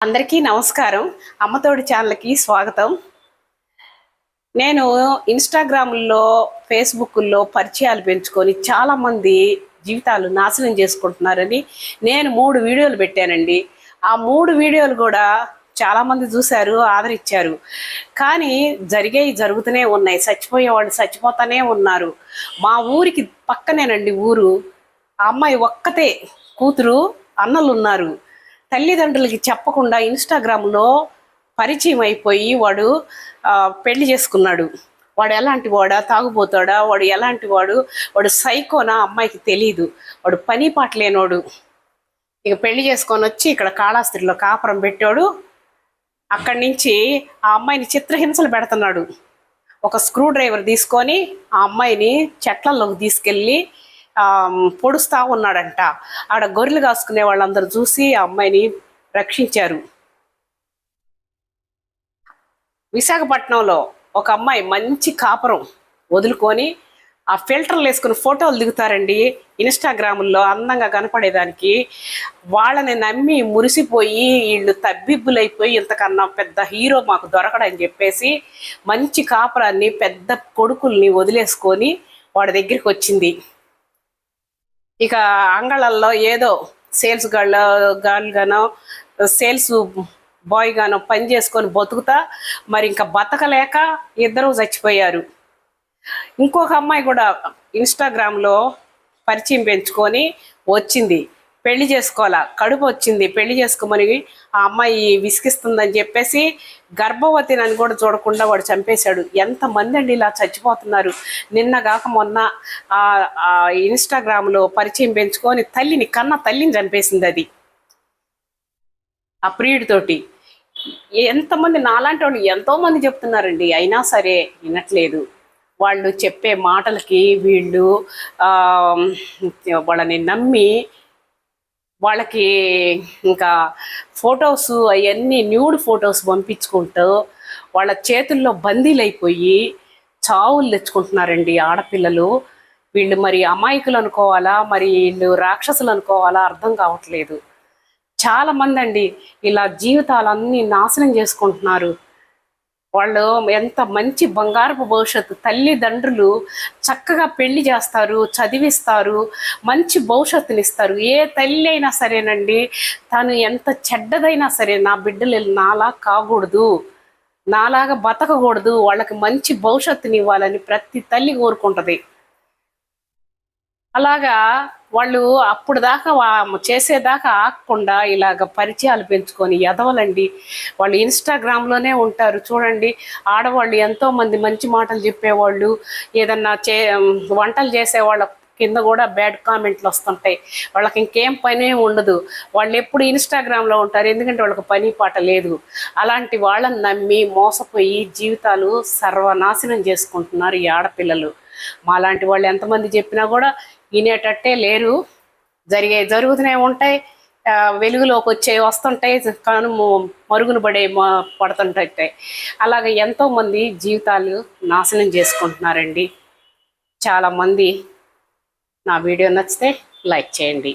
అందరికీ నమస్కారం. అమ్మతోడి ఛానల్కి స్వాగతం. నేను ఇన్స్టాగ్రామ్లో ఫేస్బుక్లో పరిచయాలు పెంచుకొని చాలామంది జీవితాలు నాశనం చేసుకుంటున్నారని నేను 3 వీడియోలు పెట్టానండి. ఆ 3 వీడియోలు కూడా చాలామంది చూశారు, ఆదరించారు. కానీ జరుగుతూనే ఉన్నాయి. చచ్చిపోయే వాళ్ళు చచ్చిపోతూనే ఉన్నారు. మా ఊరికి పక్కనేనండి ఊరు. ఆ అమ్మాయి ఒక్కతే కూతురు, అన్నలు ఉన్నారు. తల్లిదండ్రులకి చెప్పకుండా ఇన్స్టాగ్రామ్లో పరిచయం అయిపోయి వాడు పెళ్లి చేసుకున్నాడు. వాడు ఎలాంటి వాడా, తాగుపోతాడా, వాడు ఎలాంటి వాడు, వాడు సైకోనా అమ్మాయికి తెలీదు. వాడు పని పాట లేనోడు. ఇక పెళ్లి చేసుకొని వచ్చి ఇక్కడ కాళాస్త్రిలో కాపురం పెట్టాడు. అక్కడి నుంచి ఆ అమ్మాయిని చిత్రహింసలు పెడుతున్నాడు. ఒక స్క్రూ డ్రైవర్ తీసుకొని ఆ అమ్మాయిని చెట్లలోకి తీసుకెళ్ళి పొడుస్తా ఉన్నాడంట. ఆడ గొర్రెలు కాసుకునే వాళ్ళందరూ చూసి ఆ అమ్మాయిని రక్షించారు. విశాఖపట్నంలో ఒక అమ్మాయి మంచి కాపురం వదులుకొని ఆ ఫిల్టర్లు వేసుకుని ఫోటోలు దిగుతారండి ఇన్స్టాగ్రాముల్లో అందంగా కనపడేదానికి. వాళ్ళని నమ్మి మురిసిపోయి వీళ్ళు తబ్బిబ్బులైపోయి ఇంతకన్నా పెద్ద హీరో మాకు దొరకడని చెప్పేసి మంచి కాపురాన్ని, పెద్ద కొడుకుల్ని వదిలేసుకొని వాడి దగ్గరికి వచ్చింది. ఇక అంగళల్లో ఏదో సేల్స్ గర్ల్ గానో సేల్స్ బాయ్ గానో పని చేసుకొని బతుకుతా మరి ఇంకా బతకలేక ఇద్దరు చచ్చిపోయారు. ఇంకొక అమ్మాయి కూడా ఇన్స్టాగ్రామ్లో పరిచయం పెంచుకొని వచ్చింది. పెళ్లి చేసుకోవాలా, కడుపు వచ్చింది, పెళ్లి చేసుకోమని ఆ అమ్మాయి విసిగిస్తుందని చెప్పేసి గర్భవతిని అని కూడా చూడకుండా వాడు చంపేశాడు. ఎంతమంది అండి ఇలా చచ్చిపోతున్నారు. నిన్నగాక మొన్న ఇన్స్టాగ్రామ్లో పరిచయం పెంచుకొని తల్లిని చంపేసింది అది ఆ ప్రియుడితోటి. ఎంతమంది నాలాంటి వాళ్ళు ఎంతోమంది చెప్తున్నారండి, అయినా సరే వినట్లేదు. వాళ్ళు చెప్పే మాటలకి వీళ్ళు వాళ్ళని నమ్మి వాళ్ళకి ఇంకా ఫొటోస్ అవన్నీ న్యూడ్ ఫొటోస్ పంపించుకుంటూ వాళ్ళ చేతుల్లో బందీలైపోయి చావులు తెచ్చుకుంటున్నారండి ఆడపిల్లలు. వీళ్ళు మరి అమాయకులు అనుకోవాలా, మరి వీళ్ళు రాక్షసులు అనుకోవాలా అర్థం కావట్లేదు. చాలామంది అండి ఇలా జీవితాలన్నీ నాశనం చేసుకుంటున్నారు. వాళ్ళు ఎంత మంచి బంగారపు భవిష్యత్తు, తల్లిదండ్రులు చక్కగా పెళ్లి చేస్తారు, చదివిస్తారు, మంచి భవిష్యత్తునిస్తారు. ఏ తల్లి అయినా సరేనండి, తను ఎంత చెడ్డదైనా సరే నా బిడ్డలు నాలా కాకూడదు, నాలాగా బతకకూడదు, వాళ్ళకి మంచి భవిష్యత్తునివ్వాలని ప్రతి తల్లి కోరుకుంటుంది. అలాగా వాళ్ళు అప్పుడు దాకా చేసేదాకా ఆగకుండా ఇలాగ పరిచయాలు పెంచుకొని ఎదవలండి. వాళ్ళు ఇన్స్టాగ్రామ్లోనే ఉంటారు. చూడండి, ఆడవాళ్ళు ఎంతోమంది మంచి మాటలు చెప్పేవాళ్ళు, ఏదన్నా వంటలు చేసేవాళ్ళ కింద కూడా బ్యాడ్ కామెంట్లు వస్తుంటాయి. వాళ్ళకి ఇంకేం పని ఉండదు. వాళ్ళు ఎప్పుడు ఇన్స్టాగ్రామ్లో ఉంటారు, ఎందుకంటే వాళ్ళకి పని పాట లేదు. అలాంటి వాళ్ళని నమ్మి మోసపోయి జీవితాలు సర్వనాశనం చేసుకుంటున్నారు ఈ ఆడపిల్లలు. మాలాంటి వాళ్ళు ఎంతమంది చెప్పినా కూడా వినేటట్టే లేరు. జరుగుతూనే ఉంటాయి. వెలుగులోకి వస్తుంటాయి, కను మరుగున పడుతుంటాయి. అలాగే ఎంతోమంది జీవితాలు నాశనం చేసుకుంటున్నారండి. చాలామంది. నా వీడియో నచ్చితే లైక్ చేయండి.